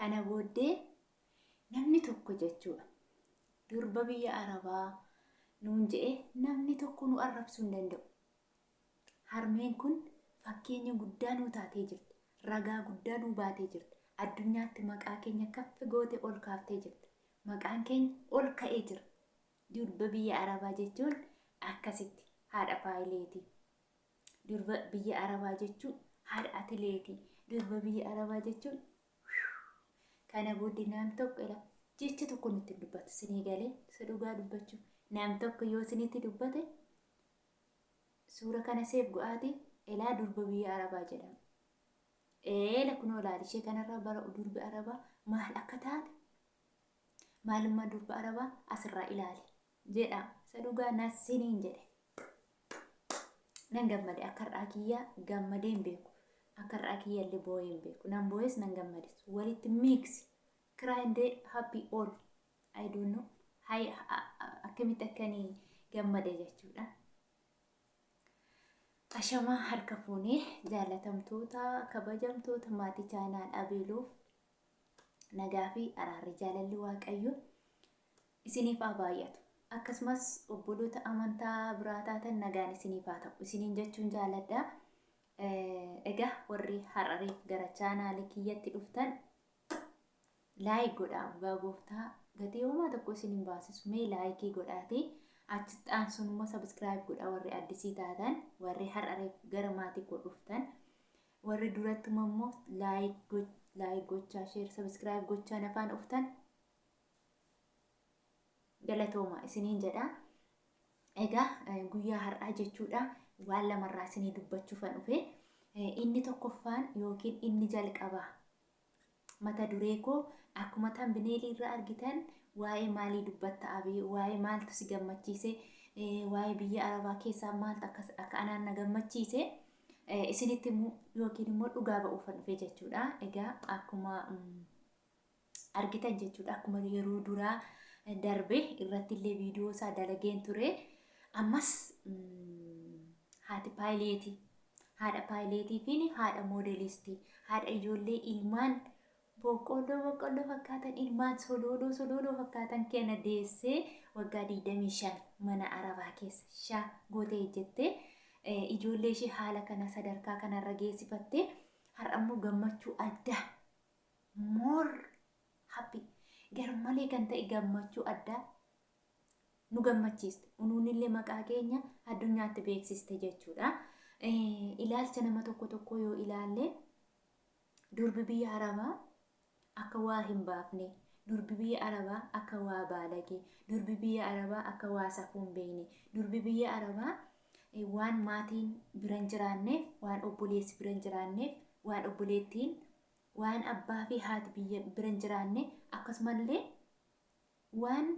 Kana booddee namni tokko jechuudha durba biyya Arabaa nuun jedhee namni tokko nu arrabsuu hin danda'u. Harmeen kun fakkeenya guddaa nuu taatee jirti. Ragaa guddaa nuu baatee jirti. Addunyaatti maqaa keenya kaffi goote ol kaaftee jirti. Maqaan keenya ol ka'ee jira. Durba biyya Arabaa jechuun akkasitti haadha paayileetii. Durba biyya Arabaa jechuun haadha atileetii. Durba biyya Arabaa jechuun kana booddee nam tokko jecha tokko nutti dubbatu sinii galee isa dhugaa dubbachuu. Nam tokko yoo sinitti dubbate suura kana seef go'aati elaa durba biyya Arabaa jedhama. Eela kunoo ilaali ishee kanarraa bara durbi Arabaa maal akka taate maalummaa durba Arabaa asirraa ilaali jedha. Isa dhugaa nasiniin jedhe. Nan gammade akka har'aa kiyyaa gammadee hin beeku. Akka har'aa kiyyaa illee boo'ee hin beeku. Nan boo'es nan gammadis. Walitti mix cry and happy all. I don't know. Akkamitti akkanii gammade jechuudha. Ashamaa harka fuunee jaalatamtoota kabajamtoota maatii chaanaa dhabeeluuf nagaa fi araarri jaalalli waaqayyo isiniif haa baay'atu. Akkasumas obboloota amantaa biraa taatan nagaan isiniif haa ta'u. Isiniin jechuun jaaladha. Egaa warri har'areef gara chaanaalii kiyyatti dhuftan laayik godhaa. Dhugaa gooftaa gatii homaa tokko isin hin baasisu. Mee laayikii godhaatii achitti aansuun immoo sabiskiraayib godhaa. Warri addisii taatan warri har'areef gara maatii koo dhuftan warri duratti immoo laayik gochaa sheer sabiskiraayib gochaa nafaan dhuftan galatooma isiniin jedha. Egaa guyyaa har'aa jechuudha waan lamarraa isinii dubbachuufan dhufe. Inni tokkoffaan yookiin inni jalqabaa mata duree koo akkuma tambineelii irraa argitan waa'ee maalii dubbatta abii waa'ee maaltu si gammachiise waa'ee biyya Arabaa keessaa maaltu akka anaan na gammachiise isinitti yookiin immoo dhugaa ba'uufan dhufe jechuudha. Egaa akkuma argitan jechuudha akkuma yeroo duraa darbe irratti illee viidiyoo isaa dalageen ture. Ammas haati paayileetii haadha paayileetii fi haadha moodelistii haadha ijoollee ilmaan boqqolloo fakkaatan ilmaan sololoo fakkaatan kenna deessee waggaa 25 mana Arabaa keessa gootee jettee ijoollee ishee haala kana sadarkaa kanarra geessifattee har'ammoo gammachuu addaa more happy garmalee kan ta'e gammachuu addaa nu gammachiiste. Unuunillee maqaa keenya addunyaatti beeksiste jechuudha. Ilaalcha nama tokko yoo ilaalle durbi biyya Arabaa akka waa hin baafne, durbi biyya Arabaa akka waa baalage, durbi biyya Arabaa akka waa safuu hin beekne, durbi biyya Arabaa waan maatiin bira hin jiraanneef, waan obboleessi bira hin jiraanneef, waan obboleettiin, waan abbaa fi haati biyya bira hin jiraanne akkasumallee waan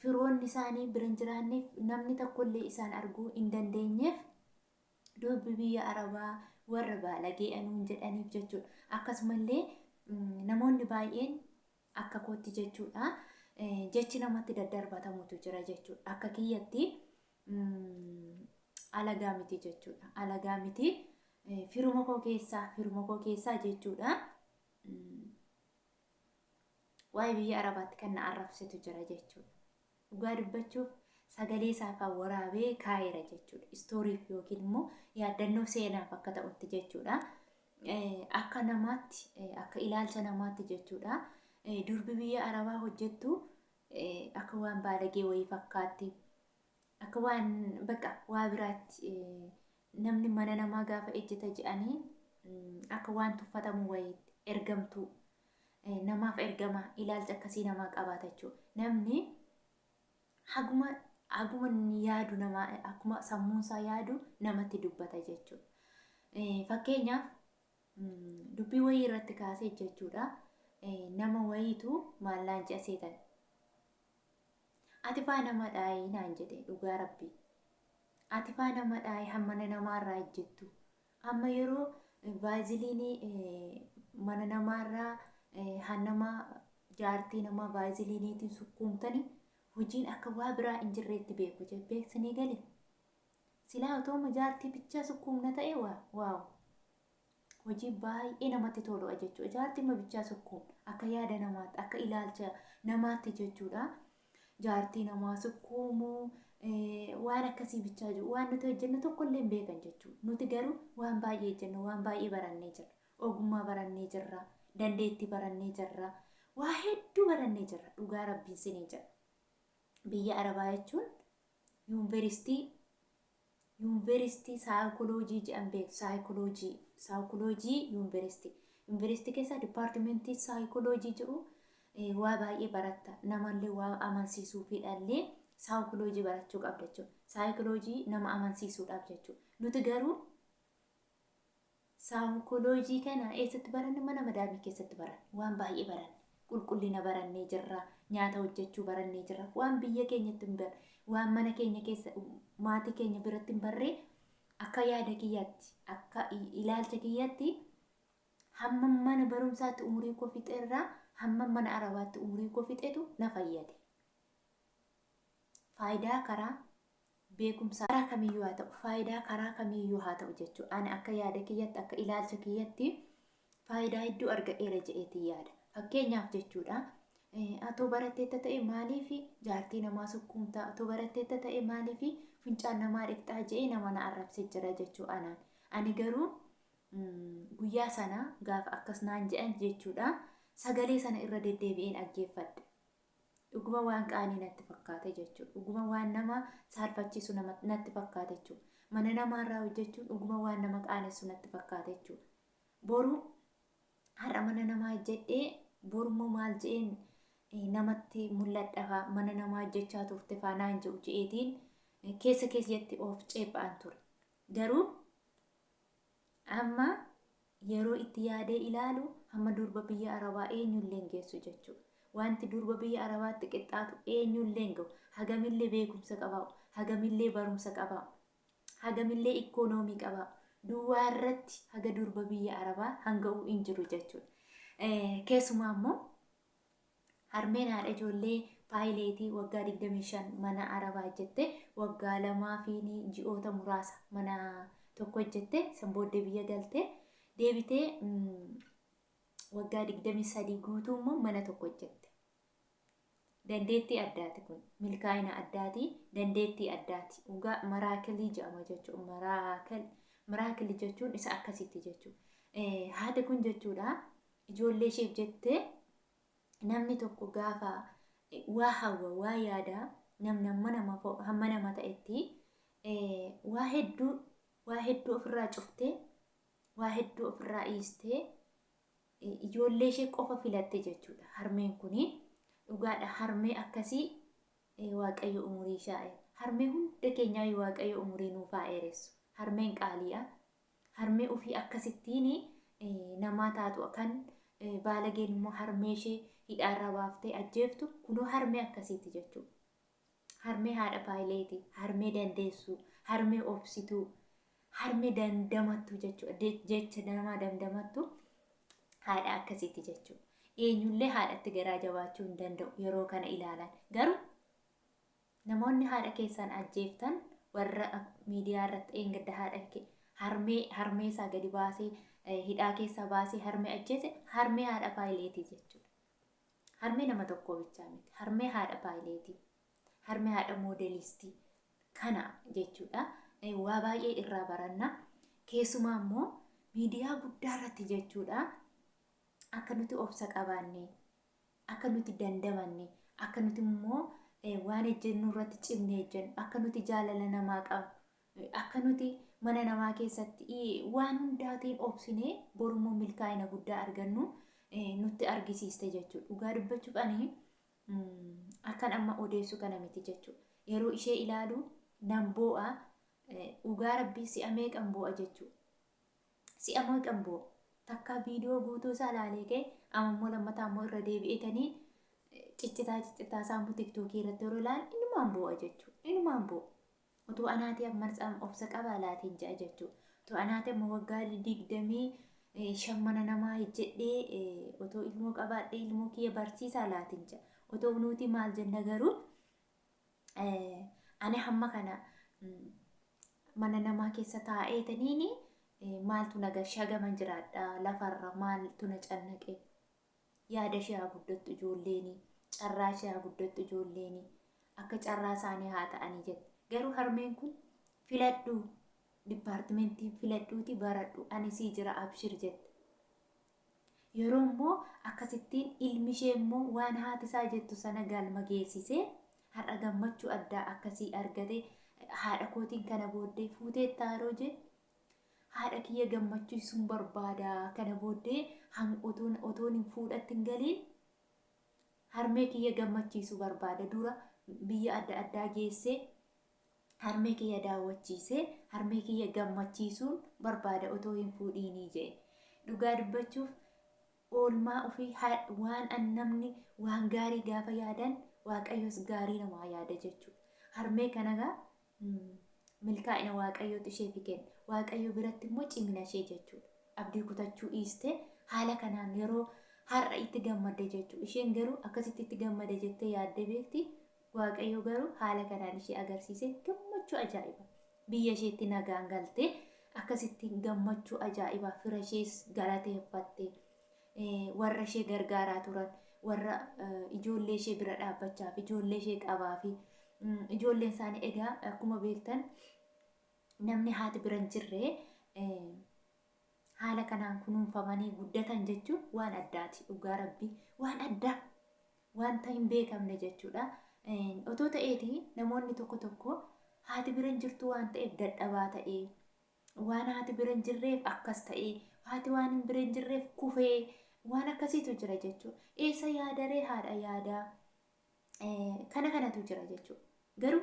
firoonni isaanii bira hin jiraanneef namni tokkollee isaan arguu hin dandeenyeef durbi biyya Arabaa warra baalagee anuun jedhaniif jechuudha. Akkasumallee namoonni baay'een akka kootti jechuudha jechi namatti daddarbatamutu jira jechuudha. Akka kiyyatti alagaa miti jechuudha. Alagaa miti firuma koo keessaa jechuudha. Waa'ee biyya Arabaatti kan na arrabsitu jira jechuudha. Dhugaa dubbachuuf sagalee isaa waraabee kaa'eera jechuudha. Istooriif yookiin immoo yaadannoo seenaaf akka ta'utti jechuudha. Akka namaatti akka ilaalcha namaatti jechuudha. Durbi biyya Arabaa hojjettu akka waan baalagee wayii fakkaatti. Akka waan bakka waa biraatti namni mana namaa gaafa ejjeta jedhanii akka waan tuffatamu wayiitti ergamtu. Namaaf ergama ilaalcha akkasii namaa qabaata jechuudha. Namni haguma yaadu namaa akkuma sammuunsaa yaadu namatti dubbata jechuudha. Fakkeenyaaf dubbii wayii irratti kaasee jechuudha. Nama wayiitu maallaan ji'a seetan. Ati faa nama dhaayii naan jedhe dhugaa rabbii. Ati faa nama dhaayii hammana namaarraa ejjettu. Amma yeroo vaaziliinii mana namaarraa hannama jaartii nama vaaziliiniitiin sukkuumtanii hojiin akka waa biraa hin jirreetti beeku beeksanii gale. Silaa otoo jaartii bichaa sukkuumna ta'e waaw hojii baay'ee namatti toludha jechuudha. Jaartiin mabichaa sukkuun akka yaada namaatti akka ilaalcha namaatti jechuudha. Jaartii namaa sukkuumuu waan akkasii bichaa jiru waan nuti hojjennu tokkollee hin beekan jechuudha. Nuti garuu waan baay'ee jenna waan baay'ee barannee jirra. Ogummaa barannee jirra. Dandeettii barannee jirra. Waa hedduu barannee jirra. Dhugaa rabbiin sinii jira. Biyya Arabaa jechuun yuunivarsiitii saayikooloojii jedhan beeku. Saayikooloojii yuunivarsiitii. Yuunivarsiitii keessa dipaartimentii saayikooloojii jedhu waa baay'ee baratta. Namallee waa amansiisuu fi dhallee saayikooloojii barachuu qabda jechuudha. Saayikooloojii nama amansiisuudhaaf jechuudha. Nuti garuu saayikooloojii kana eessatti baranne mana madaamii keessatti baranne. Waan baay'ee baranne. Qulqullina barannee jirra. Nyaata hojjechuu barannee jirra. Waan biyya keenyatti hin barre. Waan mana keenya keessa maatii keenya biratti hin barree akka yaada kiyyaatti akka ilaalcha kiyyaatti hamma mana barumsaatti umurii koo fixeerraa hamma mana arabaatti umurii koo fixeetu na fayyade. Faayidaa karaa beekumsaa karaa kamiyyuu haa ta'u faayidaa karaa kamiyyuu haa ta'u jechuudha. Ani akka yaada kiyyaatti akka ilaalcha kiyyaatti faayidaa hedduu argadheera jedheetii yaada. Fakkeenyaaf jechuudha. Atoo baratteetta ta'e maaliif jaartii namaa sukkuumtaa atoo baratteetta ta'e maaliif fincaan namaa dhiqxaa jedhee nama na arrabsee jira jechuudha anaan. Ani garuu guyyaa sana gaafa akkas naan jedhan jechuudha sagalee sana irra deddeebi'een dhaggeeffadhe. Dhuguma waan qaanii natti fakkaate jechuudha. Dhuguma waan nama saalfachiisu natti fakkaate jechuudha. Mana namaarraa hojjechuun dhuguma waan nama qaanessu natti fakkaate jechuudha. Boru har'a mana namaa hojjedhee borummoo maal jedheen namatti mul'adha mana namaa hojjechaa turte faanaan jedhu je'eetiin keessa keessatti of ceephaan ture. Garuu amma yeroo itti yaadee ilaalu hamma durba biyya Arabaa eenyullee hin geessu jechuudha. Wanti durba biyya Arabaatti qixxaatu eenyullee hin gahu. Hagamillee beekumsa qabaa'u, hagamillee barumsa qabaa'u, hagamillee ikoonoomii qabaa'u. Duwwaa irratti haga durba biyya Arabaa hanga'u hin jiru jechuudha. Keessumaa immoo harmeen haadha ijoollee paayileetii waggaa 25 mana Arabaa hojjette waggaa 2 fi ji'oota muraasa mana tokko hojjette san booddee biyya galte deebitee waggaa 23 guutuu immoo mana tokko hojjette. Dandeettii addaati kun milkaa'ina addaati dandeettii addaati. Dhugaa maraakilii jedhama jechuudha. Maraakilii jechuun isa akkasitti jechuudha. Haati kun jechuudha ijoollee isheef jettee namni tokko gaafa waa hawwa waa yaada hamma nama ta'etti waa hedduu ofirraa cuftee waa hedduu ofirraa dhiistee ijoollee ishee qofa filatte jechuudha. Harmeen kuni dhugaadha. Harmee akkasii waaqayyo umurii ishee harmee hunda keenyaa waaqayyo umurii nuuf haa dheeressu. Harmeen qaaliidha. Harmee ofii akkasittiin namaa taatu kan baalageen immoo harmee ishee hidhaarra baaftee ajjeeftu kunoo harmee akkasiiti jechuudha. Harmee haadha paayileetii, harmee dandeessuu, harmee obsituu, harmee dandamattu jechuudha. Jecha namaa dandamattu haadha akkasiiti jechuudha. Eenyullee haadhatti garaa jabaachuu hin danda'u yeroo kana ilaalan. Garuu namoonni haadha keessan ajjeeftan warra miidiyaa irratti eengadda harmee isaa gadi baasee hidhaa keessaa baasee harmee ajjeese harmee haadha paayileetii jechuudha. Harmee nama tokko bichaa miti. Harmee haadha paayileetii. Harmee haadha moodelistii kana jechuudha. Waa baay'ee irraa baranna. Keessumaa immoo miidiyaa guddaa irratti jechuudha. Akka nuti obsa qabaanne, akka nuti dandamanne, akka nuti immoo waan ejjennu irratti cimnee ejjennu, akka nuti jaalala namaa qabnu, akka nuti mana namaa keessatti waan hundaatiin obsinee borummoo milkaa'ina guddaa argannu nutti argisiiste jechuudha. Dhugaa dubbachuuf ani akkan amma odeessu kana miti jechuudha. Yeroo ishee ilaalu nan boo'a. Dhugaa rabbii si'a meeqan boo'a jechuudha. Si'a meeqan boo'a. Takka viidiyoo guutuu isaa ilaalee ka'e ammoo lammataa immoo irra deebi'etanii ciccitaa sammuu tiktookii irratti yeroo ilaalan innumaan boo'a jechuudha. Innumaan boo'a. Otoo anaatee ammarsaan obsa qabaa laatiin ja'a jechuudha. Otoo anaatee amma waggaa 25 mana namaa hojjedhee otoo ilmoo qabaadhee ilmoo kiyya barsiisaa laatiin ja'a. Otoo nuti maal jenna garuu ani hamma kana mana namaa keessa taa'eetaniini maaltu na shagaman jiraadha lafarra maaltu na cannaqe yaada ishee haa guddattu ijoolleeni carraa ishee haa guddattu ijoolleeni akka carraa isaanii haa ta'anii jette. Garuu harmeen kun filadhu dipaartimentii filadhuuti baradhu ani sii jira abshir jette. Yeroo immoo akkasittiin ilmi ishee immoo waan haati isaa jettu sana galma geessisee har'a gammachuu addaa akkasii argate haadha kootiin kana booddee fuutee taaroo jee haadha kiyya gammachiisuun barbaada kana booddee otoon hin fuudhatti hin galiin harmee kiyya gammachiisuu barbaada dura biyya adda addaa geessee harmee kiyya daawwachiisee harmee kiyya gammachiisuun barbaada otoo hin fuudhiinii jee. Dhugaa dubbachuuf oolmaa ofii waan namni waan gaarii gaafa yaadan waaqayyos gaarii namaa yaada jechuudha. Harmee kanagaa milkaa'ina waaqayyootu isheef kenna. Waaqayyo biratti immoo cimina ishee jechuudha. Abdii kutachuu dhiiste haala kanaan yeroo har'a itti gammadde jechuudha. Isheen garuu akkasitti itti gammade jettee yaadde beekti. Waaqayyo garuu haala kanaan ishee agarsiisee gammachuu ajaa'iba. Biyya isheetti nagaan galtee akkasitti gammachuu ajaa'ibaa fira ishees galateeffatte. Warra ishee gargaaraa turan warra ijoollee ishee bira dhaabbachaa fi ijoollee ishee qabaa fi ijoolleen isaanii egaa akkuma beektan namni haati bira hin jirre haala kanaan kunuunfamanii guddatan jechuun waan addaati. Dhugaa rabbii waan addaa wanta hin beekamne jechuudha. Otoo ta'eeti namoonni tokko haati bira hin jirtu waan ta'eef dadhabaa ta'ee waan haati bira hin jirreef akkas ta'ee haati waan hin bira hin jirreef kufee waan akkasiitu jira jechuudha. Eessa yaadaree haadha yaadaa kanatu jira jechuudha. Garuu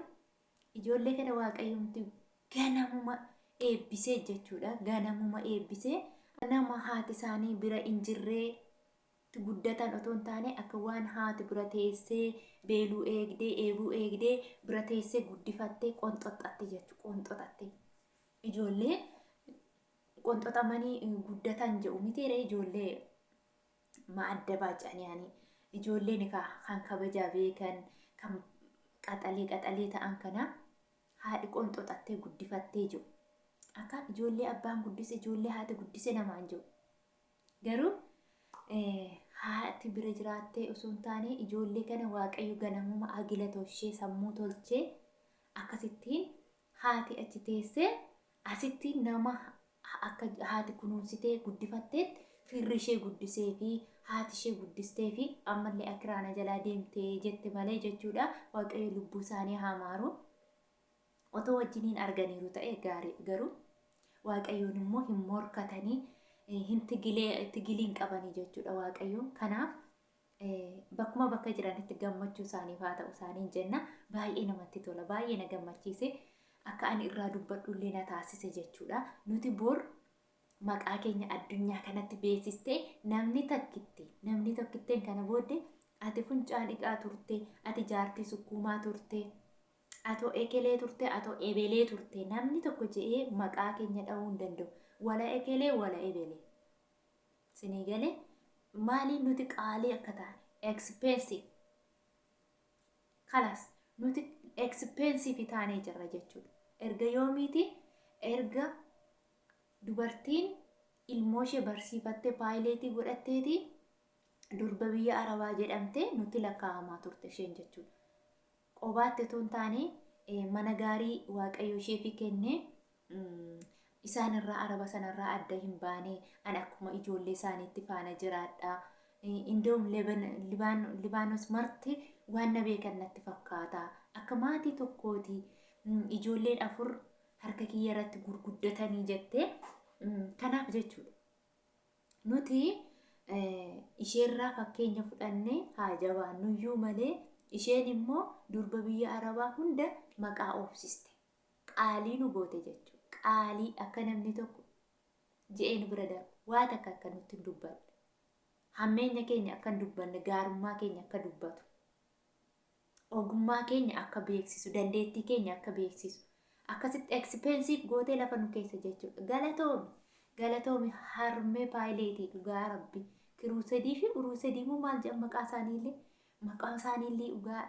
ijoollee kana waaqayyoomti ganamuma eebbisee jechuudha. Ganamuma eebbisee nama haati isaanii bira hin jirree guddatan otoo hin taane akka waan haati bira teessee beeluu eegdee eebuu eegdee bira teessee guddifattee qonxoxatte jechuudha. Qonxoxatte ijoollee qonxoxamanii guddatan jedhu mitiiree ijoollee adda baacanii ijoolleen kan kabajaa beekan kan qaxalee ta'an kana haadhi qonxoxattee guddifattee jiru. Akka ijoollee abbaan guddise ijoollee haati guddise namaan jiru. Garuu haati bira jiraattee osoo hin taane ijoollee kana waaqayyo ganamuma agila tolchee sammuu tolchee akkasittiin haati achi teessee asitti nama akka haati kunuunsitee guddifatteetti firri ishee guddisee fi haati ishee guddistee fi ammallee akiraana jalaa deemtee jette malee jechuudha. Waaqayyo lubbuu isaanii haa maaru. Otoo wajjiniin arganiiru ta'e gaarii. Garuu waaqayyoon immoo hin morkatanii hin tigiliin qabanii jechuudha waaqayyoon. Kanaaf bakkuma bakka jiranitti gammachuu isaaniif haa ta'u isaaniin jenna. Baay'ee namatti tola. Baay'ee na gammachiise. Akka ani irraa dubbadhullee na taasise jechuudha. Nuti bor maqaa keenya addunyaa kanatti beeksistee namni tokkitteen kana booddee ati funcaan dhiqaa turte, ati jaartii sukkuumaa turte, atoo ekelee turte, atoo ebelee turte namni tokko jedhee maqaa keenya dha'uu hin danda'u. Wala ekelee wala ebelee. Sinii galee maaliif nuti qaalii akka taane expensive. Kalas nuti expensive taanee jirra jechuudha. Erga yoomiiti erga dubartiin ilmoo ishee barsiifattee paayileetii godhatteeti durba biyya Arabaa jedhamtee nutti lakkaa'amaa turte isheen jechuudha. Qobaatti otoo hin taane mana gaarii waaqayyo isheefi kennee isaanirraa Araba sanarraa adda hin baane an akkuma ijoollee isaaniitti faana jiraadha. Indoom Libaanos marti waan na beekan natti fakkaata. Akka maatii tokkooti ijoolleen 4 harka kiyya irratti gurguddatanii jettee kanaaf jechuudha. Nuti isheerraa fakkeenya fudhannee haa jabaannuyyuu malee isheen immoo durba biyya Arabaa hunda maqaa oofsiste. Qaalii nu goote jechuudha. Qaalii akka namni tokko je'ee nu bira darba. Waa takka akka nutti hin dubbanne. Hammeenya keenya akka hin dubbanne, gaarummaa keenya akka dubbatu. Ogummaa keenya akka beeksisu, dandeettii keenya akka beeksisu. Akkasitti expensive gootee lafa nu keessa jechuudha. Galatoomi harmee paayileetii dhugaa rabbi. Kiruusedii fi uruusedii moo maal jedhan maqaa isaaniillee dhugaa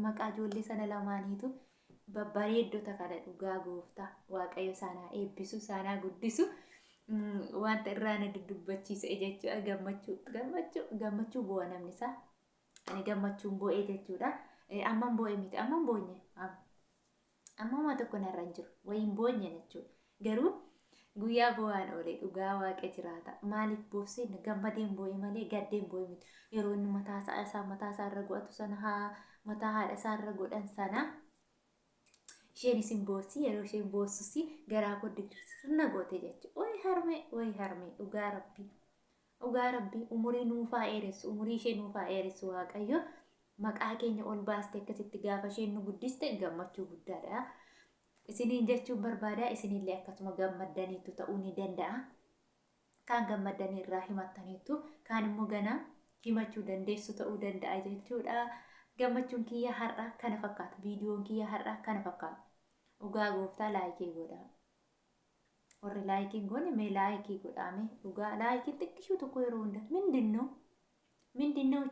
maqaa ijoollee sana lamaaniitu babbareeddota kana dhugaa gooftaa waaqayyo isaanaa eebbisu isaanaa guddisu. wanta irraa na dudubbachiise jechuudha. Gammachuu bu'a namni isaa. Ani gammachuun bo'ee jechuudha. Amman bo'ee miti, amman boonye. Amma tokko narra hin jiru. Wayin boonye jechuudha. Garuu guyyaa bo'aan oole dhugaa waaqa jiraata. Maaliif boobsee gammadeen bo'ee malee gaddeen bo'ee miti. Yeroo inni mataa isaa irra godhatu sana mataa haadha isaa irra godhan sana isheen isin boossi yeroo isheen boossusi garaa koo sirna goote jechuudha. Way harmee dhugaa rabbii. Dhugaa rabbii umurii nuufaa dheeressu umurii ishee nuufaa dheeressu waaqayyo maqaa keenya ol baaste akkasitti gaafa isheen nu guddiste gammachuu guddaadha. Isiniin jechuun barbaada isinillee akkasuma gammaddaniitu ta'uu ni danda'a. Kaan gammaddanii irraa himattaniitu kaan immoo ganaa himachuu dandeessu ta'uu danda'a jechuudha. Gammachuun kiyya har'a kana fakkaata. Viidiyoon kiyya har'a kana fakkaata. Dhugaa gooftaa laayikii godhaa. Warri laayikiin goone mee laayikii godhaame dhugaa laayikiin xiqqishuu tokko yeroo hunda ምንድነው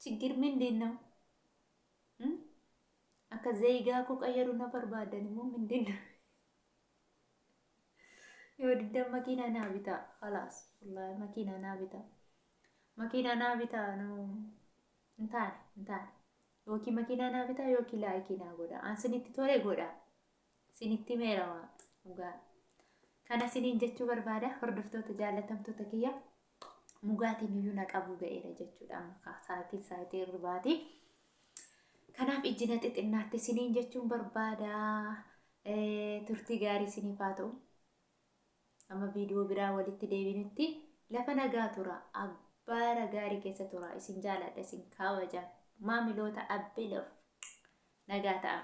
ችግር ምንድነው? akka zeegaa koo qayyaru na barbaadan immoo ምንድነው? yoo diddan makiina naa bitaa khalaas wallahi makiina naa bitaa no hin taane yookiin makiina naa bitaa yookiin laayikii naa godha an sinitti tole godha sinitti meerawaa dhugaa. Kana siniin jechuu barbaada hordoftoota jaallatamtoota kiyya mugaatiin iyyuu na qabuu ga'eera jechuudha amma sa'aatii irbaati. Kanaaf ijjina xixinnaatti siniin jechuun barbaada. Turtii gaarii siniif haa ta'u. Amma viidiyoo biraa walitti deebinutti lafa nagaa tura abbaara gaarii keessa tura isin jaaladha isin kaawajaa maamiloota abbilof nagaa ta'a.